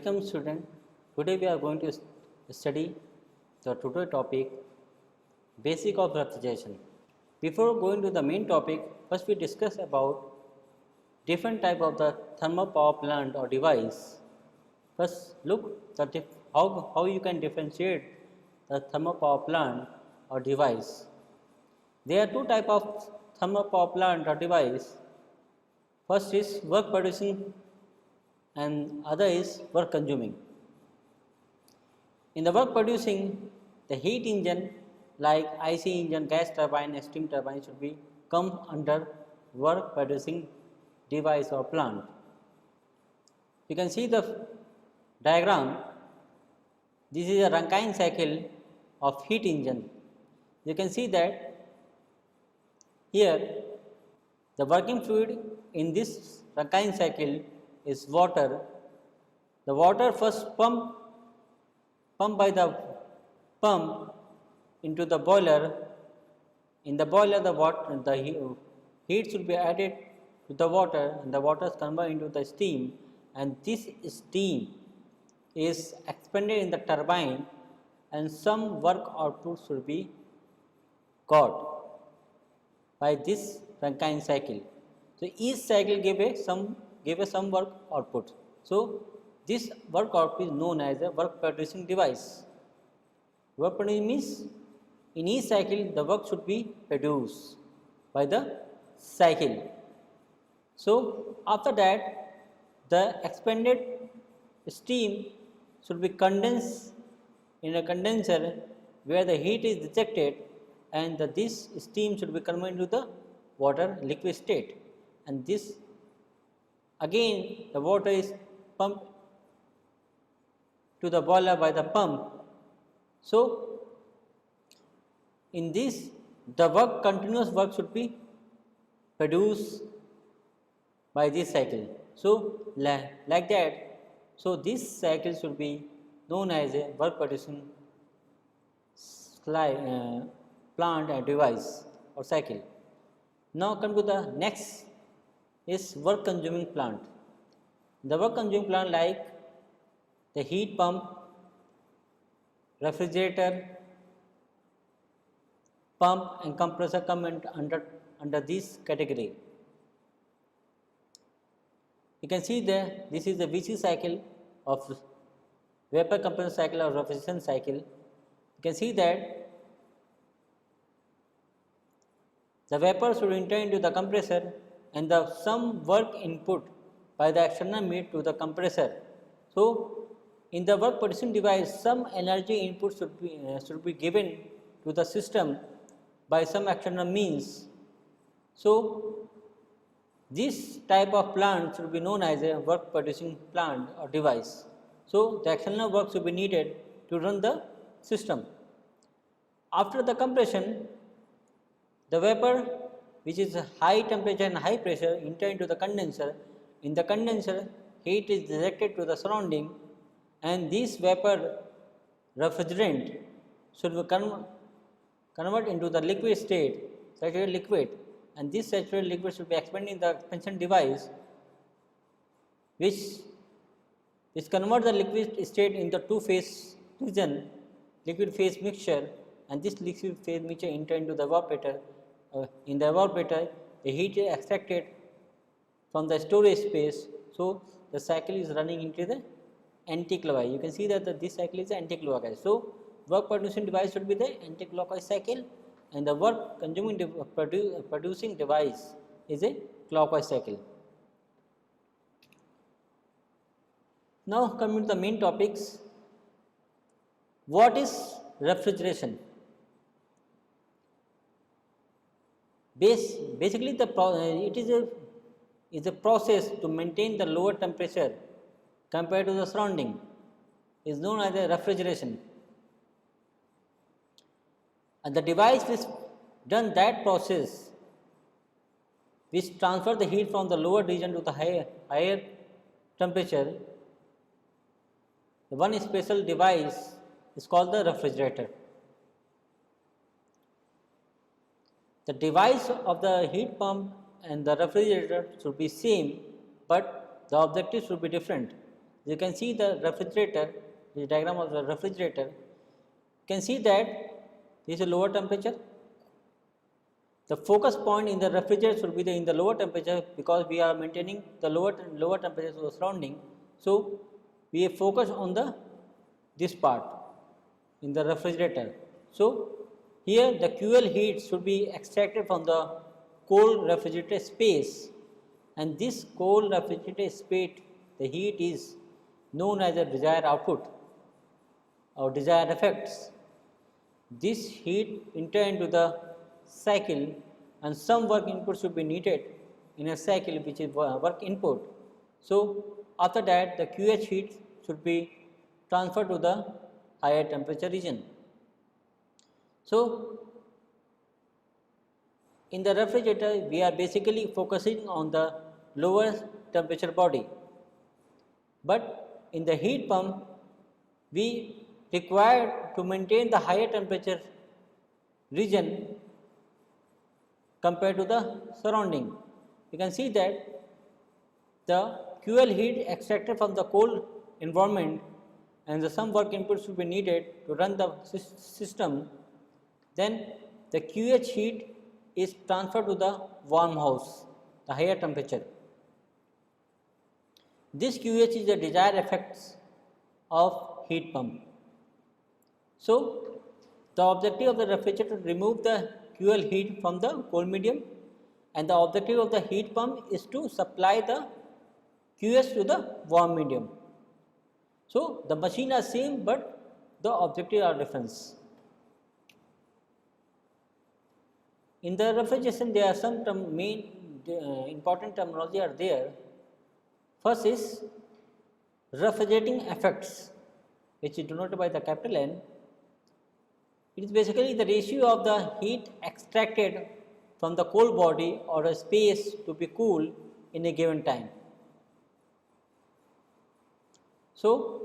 Welcome student. Today we are going to study the today topic basic of refrigeration. Before going to the main topic, first we discuss about different type of the thermal power plant or device. First look the how you can differentiate the thermal power plant or device. There are two type of thermal power plant or device. First is work producing and other is work consuming. In the work producing, the heat engine like IC engine, gas turbine, steam turbine should be come under work producing device or plant. You can see the diagram. This is a Rankine cycle of heat engine. You can see that here the working fluid in this Rankine cycle is water. The water first pumped by the pump into the boiler. In the boiler, the heat should be added to the water, and the water is converted into the steam, and this steam is expanded in the turbine, and some work output should be got by this Rankine cycle. So each cycle gave a some work output. So this work output is known as a work producing device. Work producing means in each cycle the work should be produced by the cycle. So after that the expanded steam should be condensed in a condenser where the heat is ejected, and this steam should be converted into the water liquid state, and this again the water is pumped to the boiler by the pump. So in this the continuous work should be produced by this cycle. So like that, so this cycle should be known as a work producing plant and device or cycle. Now come to the next is work consuming plant. The work consuming plant like the heat pump, refrigerator, pump and compressor come under this category. You can see that this is the VC cycle of vapor compressor cycle or refrigeration cycle. You can see that the vapor should enter into the compressor, and some work input by the external meat to the compressor. So in the work producing device, some energy input should be given to the system by some external means. So this type of plant should be known as a work producing plant or device. So the external work should be needed to run the system. After the compression, the vapor, which is high temperature and high pressure, enter into the condenser. In the condenser, heat is directed to the surrounding, and this vapor refrigerant should be convert into the liquid state, saturated liquid, and this saturated liquid should be expanded in the expansion device, which convert the liquid state into two-phase region, liquid phase mixture, and this liquid phase mixture enter into the evaporator. In the evaporator, the heat is extracted from the storage space. So the cycle is running into the anti-clockwise. You can see that this cycle is anti-clockwise. So work producing device should be the anti-clockwise cycle, and the work consuming producing device is a clockwise cycle. Now coming to the main topics. What is refrigeration? Basically, it is a process to maintain the lower temperature compared to the surrounding. Is known as a refrigeration, and the device which done that process, which transfer the heat from the lower region to the higher temperature, the one special device is called the refrigerator. The device of the heat pump and the refrigerator should be same, but the objective should be different. You can see the refrigerator, the diagram of the refrigerator. You can see that this is a lower temperature. The focus point in the refrigerator should be in the lower temperature, because we are maintaining the lower temperature of the surrounding. So we focus on this part in the refrigerator. So here the QL heat should be extracted from the cold refrigerator space, and this cold refrigerator space, the heat is known as the desired output or desired effects. This heat enter into the cycle, and some work input should be needed in a cycle, which is work input. So after that the QH heat should be transferred to the higher temperature region. So in the refrigerator we are basically focusing on the lower temperature body, but in the heat pump we require to maintain the higher temperature region compared to the surrounding. You can see that the QL heat extracted from the cold environment, and some work input should be needed to run the system. Then the QH heat is transferred to the warm house, the higher temperature. This QH is the desired effects of heat pump. So the objective of the refrigerator to remove the QL heat from the cold medium, and the objective of the heat pump is to supply the QS to the warm medium. So the machine are same, but the objective are different. In the refrigeration there are some main important terminology are there. First is refrigerating effects, which is denoted by the capital N. It is basically the ratio of the heat extracted from the cold body or a space to be cool in a given time. So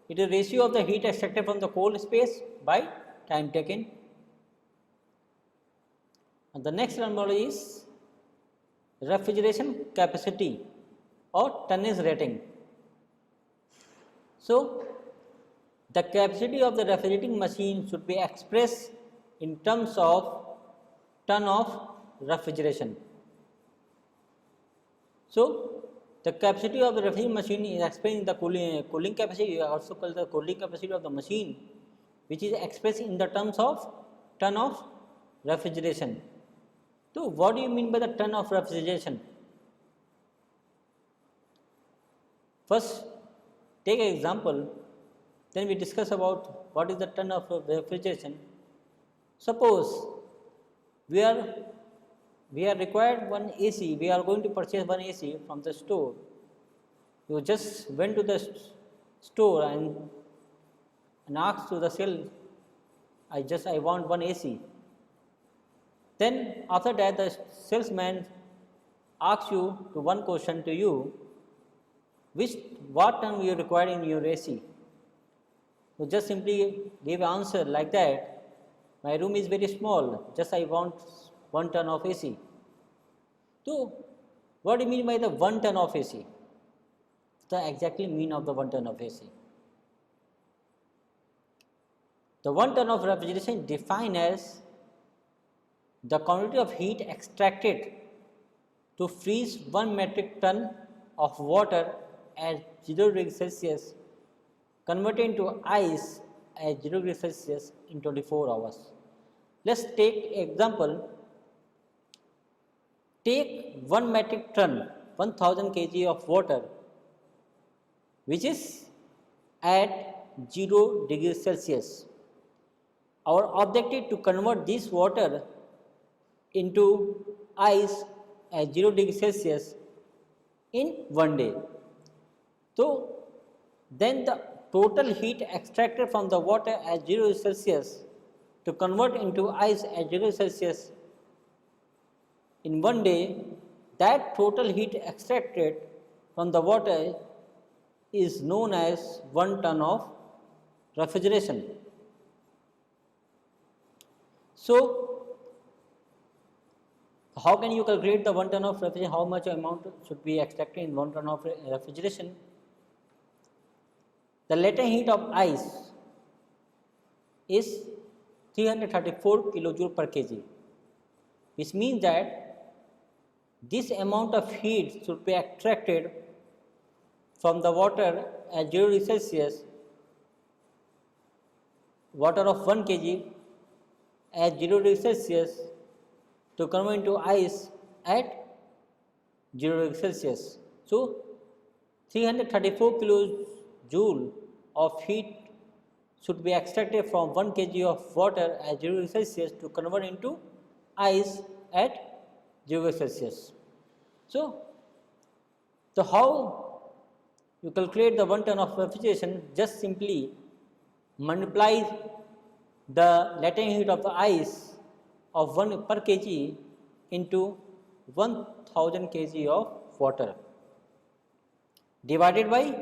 it is ratio of the heat extracted from the cold space by time taken. And the next terminology is refrigeration capacity or tonnage rating. So the capacity of the refrigerating machine should be expressed in terms of ton of refrigeration. So the capacity of the refrigerating machine is expressed in the cooling capacity, also called the cooling capacity of the machine, which is expressed in the terms of ton of refrigeration. So what do you mean by the ton of refrigeration? First take an example, then we discuss about what is the ton of refrigeration. Suppose we are required one AC, we are going to purchase one AC from the store. You just went to the store and asked to the sales, I want one AC. Then after that the salesman asks you to one question to you, what ton you require in your AC. So just simply give answer like that, my room is very small, just I want 1 ton of AC. So what do you mean by the 1 ton of AC? The exactly mean of the 1 ton of AC. The 1 ton of refrigeration defined as the quantity of heat extracted to freeze 1 metric ton of water at 0 degrees Celsius converted into ice at 0 degrees Celsius in 24 hours. Let's take example. Take 1 metric ton, 1000 kg of water, which is at 0 degrees Celsius. Our objective to convert this water into ice at 0 degrees Celsius in 1 day. So then the total heat extracted from the water at 0 degrees Celsius to convert into ice at 0 degrees Celsius in 1 day, that total heat extracted from the water is known as 1 ton of refrigeration. So how can you calculate the 1 ton of refrigeration? How much amount should be extracted in 1 ton of refrigeration? the latent heat of ice is 334 kilojoule per kg, which means that this amount of heat should be extracted from the water at 0 degree Celsius, water of 1 kg at 0 degree Celsius, to convert into ice at 0 degree Celsius. So 334 kilojoule of heat should be extracted from 1 kg of water at 0 degree Celsius to convert into ice at 0 degree Celsius. So how you calculate the 1 ton of refrigeration? Just simply multiply the latent heat of the ice of 1 per kg into 1000 kg of water divided by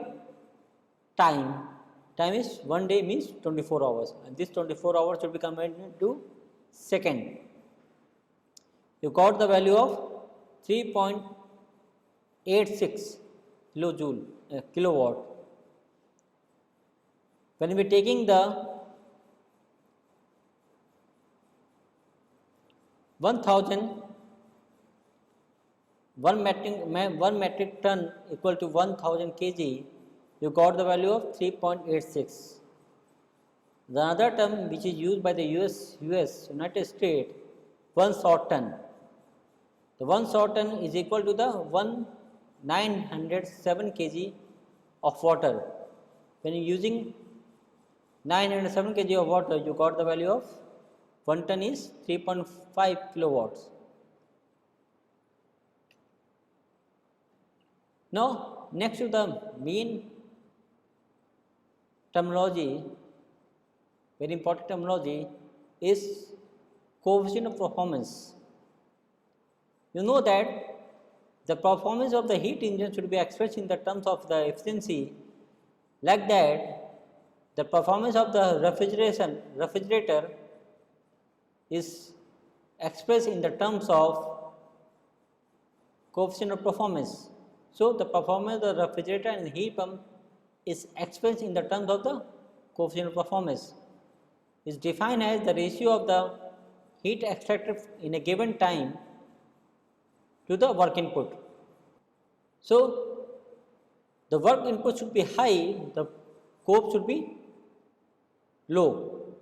time. Time is 1 day, means 24 hours, and this 24 hours should be converted into second. You got the value of 3.86 kilowatt. When we are taking the 1000 1 metric ton equal to 1000 kg, you got the value of 3.86. The other term which is used by the United States, 1 short ton. The 1 short ton is equal to the 907 kg of water. When you are using 907 kg of water, you got the value of 1 ton is 3.5 kilowatts. Now, next to the main terminology, very important terminology, is coefficient of performance. You know that the performance of the heat engine should be expressed in the terms of the efficiency. Like that, the performance of the refrigerator is expressed in the terms of coefficient of performance. So the performance of the refrigerator and the heat pump is expressed in the terms of the coefficient of performance. Is defined as the ratio of the heat extracted in a given time to the work input. So the work input should be high, the COP should be low.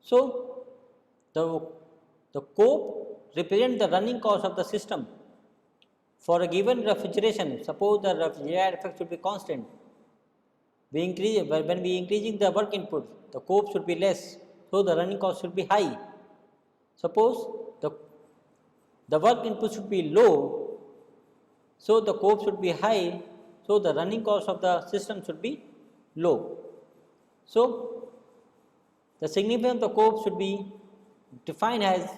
So the COP represents the running cost of the system. For a given refrigeration, suppose the refrigerator effect should be constant. When we increasing the work input, the COP should be less, so the running cost should be high. Suppose the work input should be low, so the COP should be high, so the running cost of the system should be low. So the significance of the COP should be defined as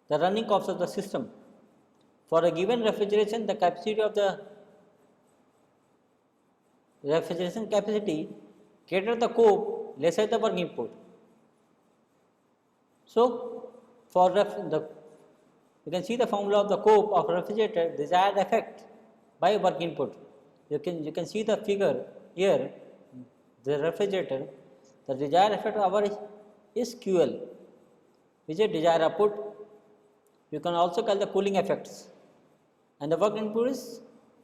the running cost of the system. For a given refrigeration, the capacity of the refrigeration capacity greater the COP, lesser the work input. So for you can see the formula of the COP of refrigerator, desired effect by work input. You can see the figure here. The refrigerator, the desired effect of our is QL, which is desired output. You can also call the cooling effects, and the work input is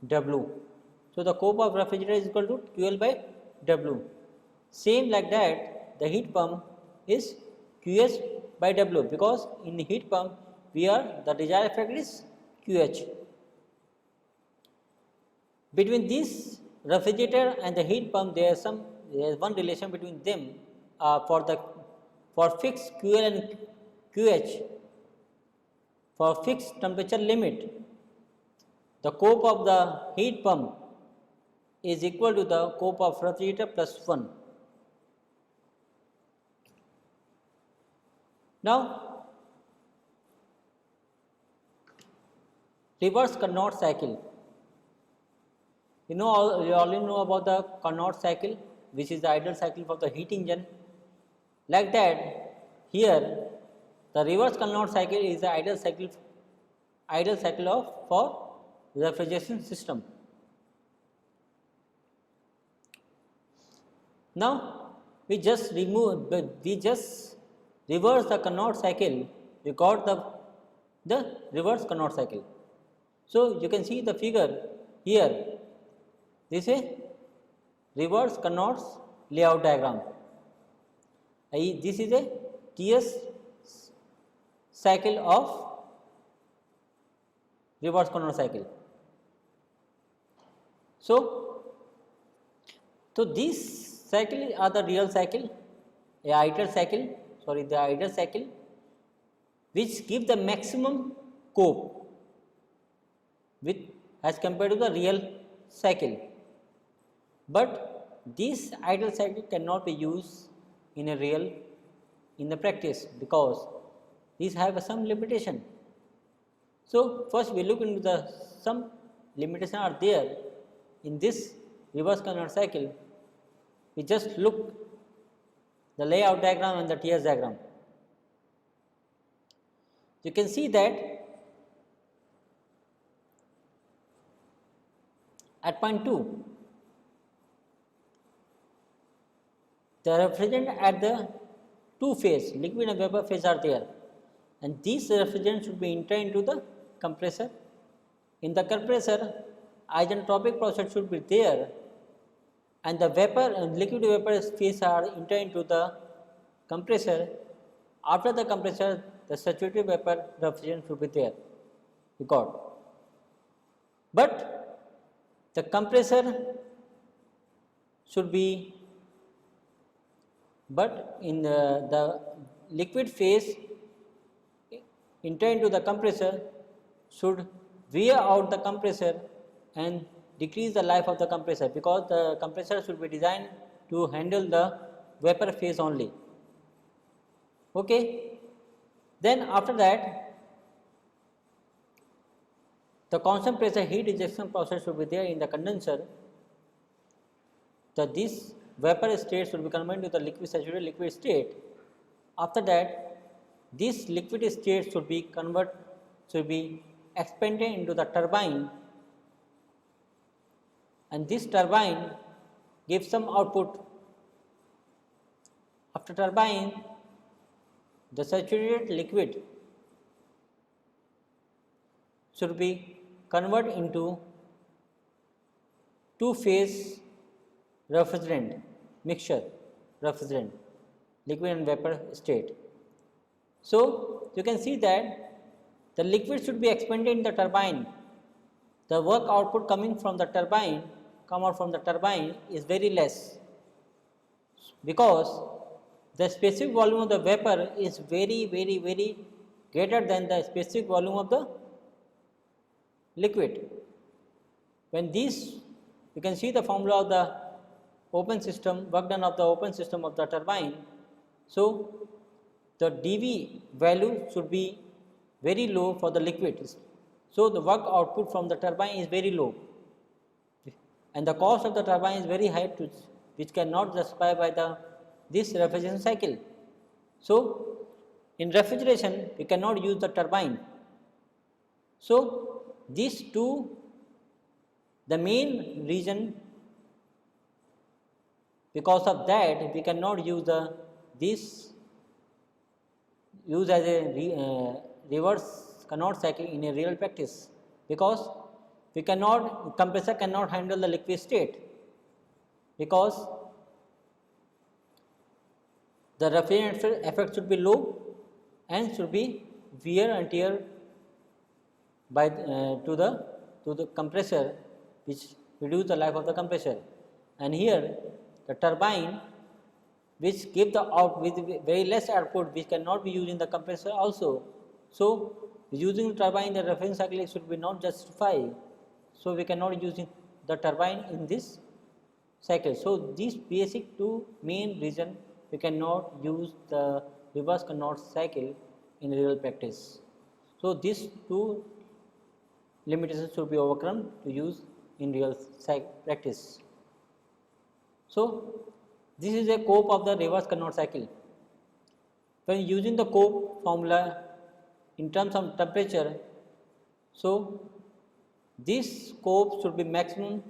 W. So the COP of refrigerator is equal to QL by W. Same like that, the heat pump is QH by W, because in the heat pump the desired effect is QH. Between this refrigerator and the heat pump, there is one relation between them. For fixed QL and QH, for fixed temperature limit, the COP of the heat pump is equal to the COP of refrigerator plus 1. Now, reverse Carnot cycle. You already know about the Carnot cycle, which is the ideal cycle for the heat engine. Like that, here the reverse Carnot cycle is the ideal cycle for refrigeration system. Now we just reverse the Carnot cycle. We got the reverse Carnot cycle. So you can see the figure here. This is a reverse Carnot's layout diagram. This is a TS cycle of reverse Carnot cycle. So these cycles are the real cycle, the ideal cycle, which give the maximum scope with as compared to the real cycle. But this ideal cycle cannot be used in the practice because these have some limitation. So first we look into some limitations are there in this reverse Carnot cycle. We just look the layout diagram and the TS diagram. You can see that at point 2, the refrigerant at the two phase, liquid and vapor phase are there, and these refrigerants should be entered into the compressor. In the compressor, isentropic process should be there, and the vapor and liquid vapor phase are entered into the compressor. After the compressor, the saturated vapor refrigerant should be there. You got. But the compressor should be, but in the liquid phase enter into the compressor should wear out the compressor and decrease the life of the compressor, because the compressor should be designed to handle the vapor phase only. Okay. Then after that, the constant pressure heat rejection process should be there in the condenser. So this vapor state should be converted to the liquid saturated liquid state. After that, this liquid state should be expanded into the turbine, and this turbine gives some output. After turbine, the saturated liquid should be converted into two-phase refrigerant mixture, refrigerant, liquid and vapor state. So you can see that the liquid should be expanded in the turbine. The work output coming from the turbine, is very less, because the specific volume of the vapor is very greater than the specific volume of the liquid. When these, you can see the formula of the open system, work done of the open system of the turbine. So the dV value should be very low for the liquid. So the work output from the turbine is very low, and the cost of the turbine is very high, which cannot justify by this refrigeration cycle. So in refrigeration we cannot use the turbine. So these two, the main reason, because of that we cannot use use as a reverse Carnot cycle in a real practice, because compressor cannot handle the liquid state, because the refrigerant effect should be low and should be wear and tear by to the compressor, which reduce the life of the compressor. And here the turbine, which give the out with very less output, which cannot be used in the compressor also. So using the turbine in the refrigeration cycle should be not justified. So we cannot use the turbine in this cycle. So these basic two main reason we cannot use the reverse Carnot cycle in real practice. So these two limitations should be overcome to use in real practice. So this is a scope of the reverse Carnot cycle. When using the scope formula in terms of temperature, so this scope should be maximum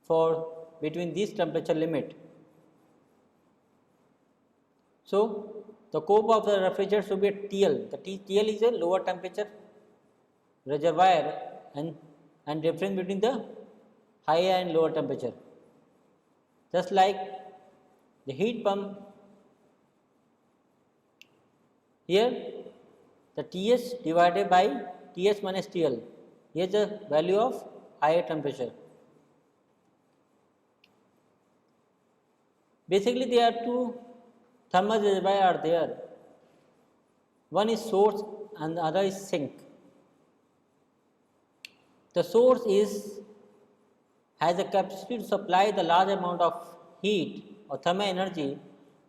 for between this temperature limit. So, the scope of the refrigerator should be at TL. The TL is a lower temperature reservoir and difference between the higher and lower temperature. Just like the heat pump, here the TS divided by TS minus TL. Here is the value of higher temperature. Basically, there are two thermal reservoirs are there. One is source and the other is sink. The source has a capacity to supply the large amount of heat or thermal energy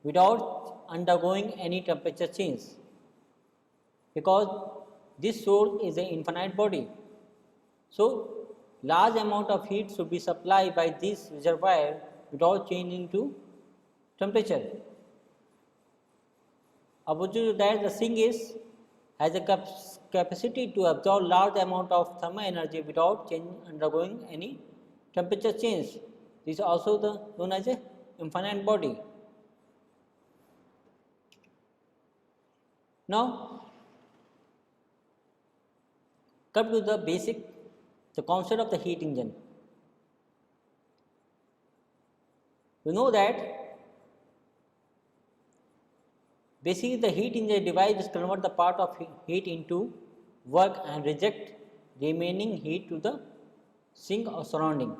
without undergoing any temperature change, because this source is an infinite body. So, large amount of heat should be supplied by this reservoir without changing to temperature. Opposite to that, the sink has a capacity to absorb large amount of thermal energy without undergoing any temperature change. This is also known as a infinite body. Now, come to the concept of the heat engine. You know that basically the heat engine device is convert the part of heat into work and reject remaining heat to the sink or surrounding.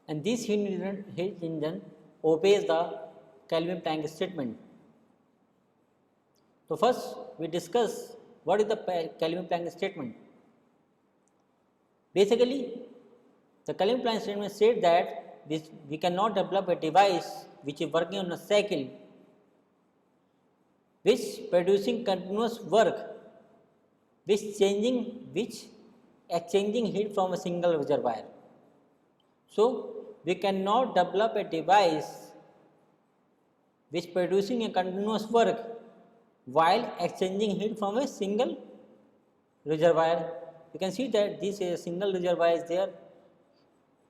And this heat engine obeys the Kelvin Planck statement. So, first we discuss what is the Kelvin Planck statement. Basically, the Kelvin Planck statement states that we cannot develop a device which is working on a cycle which producing continuous work which exchanging heat from a single reservoir. So, we cannot develop a device which producing a continuous work while exchanging heat from a single reservoir. You can see that this is a single reservoir is there.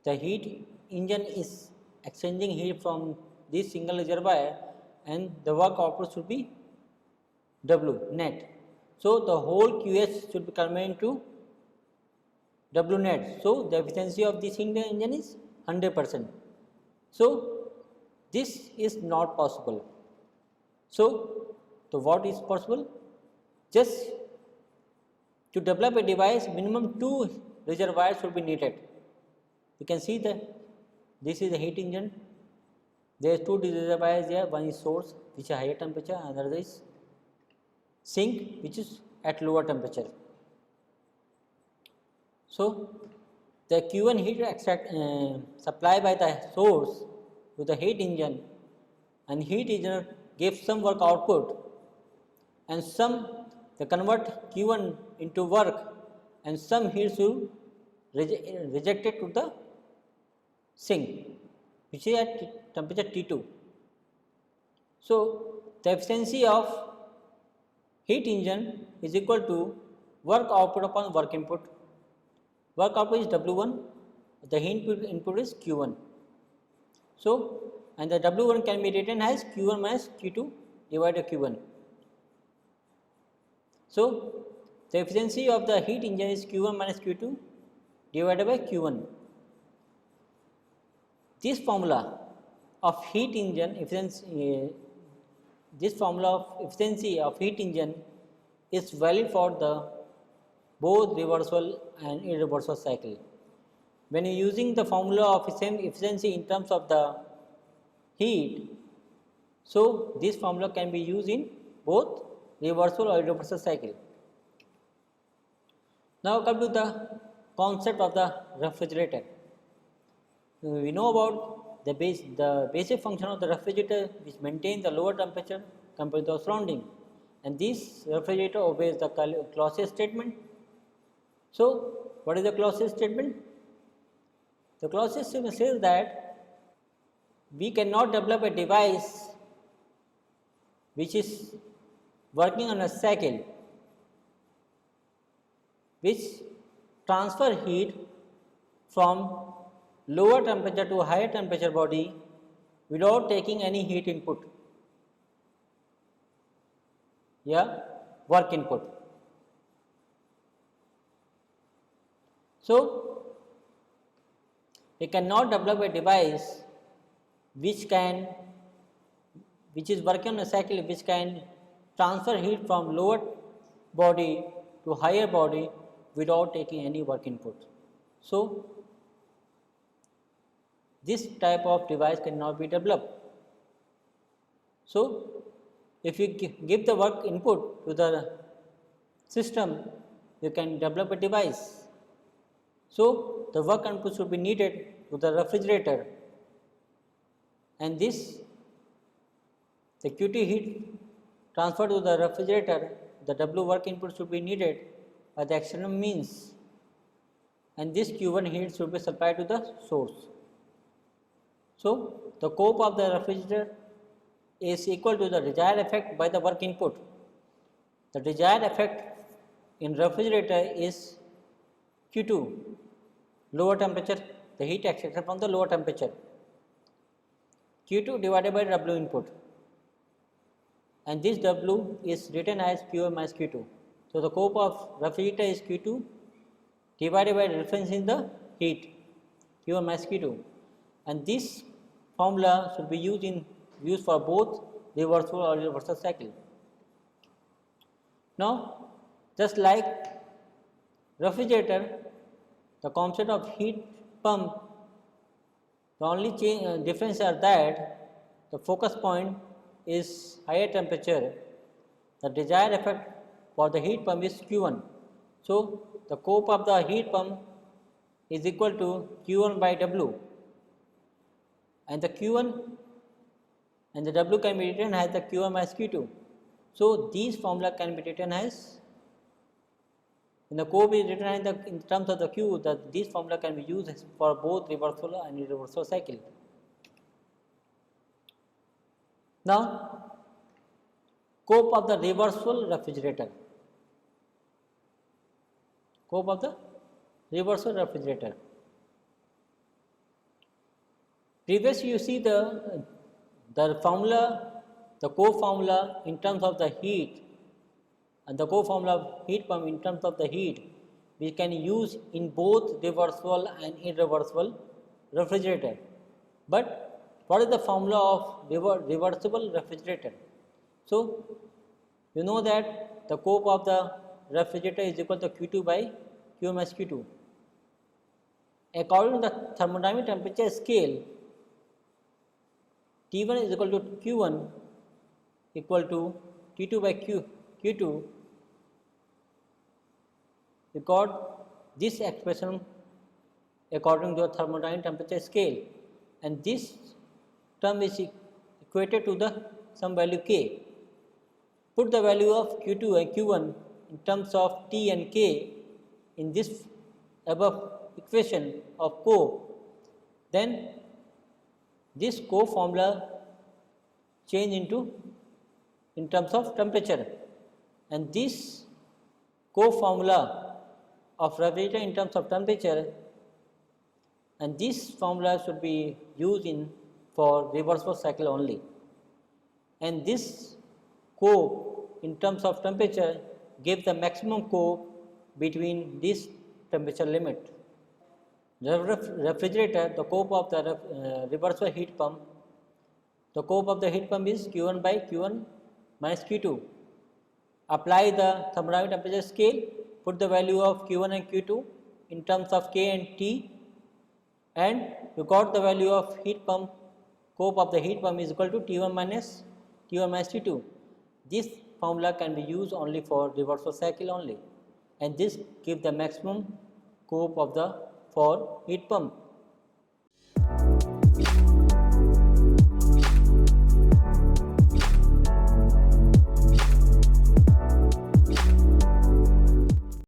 The heat engine is exchanging heat from this single reservoir and the work output should be W net. So, the whole QH should be converted to W net. So, the efficiency of this engine is 100%. So, this is not possible. So, what is possible? Just to develop a device, minimum 2 reservoirs should be needed. You can see that this is a heat engine. There are 2 reservoirs there. One is source, which is higher temperature, and another is sink, which is at lower temperature. So, the Q1 heat supplied by the source to the heat engine, and heat engine gives some work output, and they convert Q1 into work, and some heat should rejected to the sink, which is at temperature T2. So, the efficiency of heat engine is equal to work output upon work input. Work output is W1, the input is Q1. So, and the W1 can be written as Q1 minus Q2 divided by Q1. So, the efficiency of the heat engine is Q1 minus Q2 divided by Q1. This formula of heat engine efficiency, this formula of efficiency of heat engine is valid for the both reversible and irreversible cycle. When you are using the formula of efficiency in terms of the heat, so this formula can be used in both reversible or irreversible cycle. Now come to the concept of the refrigerator. We know about the basic function of the refrigerator, which maintains the lower temperature compared to the surrounding, and this refrigerator obeys the Clausius statement. So, what is the Clausius statement? The Clausius statement says that we cannot develop a device which is working on a cycle which transfer heat from lower temperature to higher temperature body without taking any heat input, work input. So, we cannot develop a device which is working on a cycle which can transfer heat from lower body to higher body without taking any work input. So, this type of device cannot be developed. So, if you give the work input to the system, you can develop a device. So, the work input should be needed to the refrigerator, and this the Q2 heat transfer to the refrigerator, the W work input should be needed by the external means, and this Q1 heat should be supplied to the source. So, the cope of the refrigerator is equal to the desired effect by the work input. The desired effect in refrigerator is Q2, lower temperature, the heat extracted from the lower temperature, Q2 divided by W input, and this W is written as Q1 minus Q2. So, the cope of refrigerator is Q2 divided by the difference in the heat, Q1 minus Q2, and this formula should be used for both reversible or irreversible cycle. Now, just like refrigerator, the concept of heat pump, the only difference are that the focus point is higher temperature, the desired effect for the heat pump is Q1. So, the cope of the heat pump is equal to Q1 by W, and the Q1 and the W can be written as the Q1 minus Q2. So, these formula can be written as, when the cope is written in terms of the Q, these formula can be used for both reversible and irreversible cycle. Now, cope of the reversible refrigerator. Cope of the reversible refrigerator. Previously, you see the formula, the cope formula in terms of the heat, and the cope formula of heat pump in terms of the heat, we can use in both reversible and irreversible refrigerator. But what is the formula of reversible refrigerator? So, you know that the cope of the refrigerator is equal to Q2 by Q minus Q2. According to the thermodynamic temperature scale, T1 is equal to Q1 equal to T2 by Q2. We got this expression according to the thermodynamic temperature scale, and this term is equated to the some value K. Put the value of Q2 and Q1 in terms of T and K in this above equation of cope, then this cope formula change into in terms of temperature, and this cope formula of refrigerator in terms of temperature, and this formula should be used for reversible cycle only, and this cope in terms of temperature gives the maximum cope between this temperature limit. Refrigerator, the cope of the reversible heat pump, the cope of the heat pump is Q1 by Q1 minus Q2. Apply the thermodynamic temperature scale, put the value of Q1 and Q2 in terms of K and T, and you got the value of heat pump, cope of the heat pump is equal to T1 minus T2. This formula can be used only for reversible cycle only, and this gives the maximum cope of the for heat pump.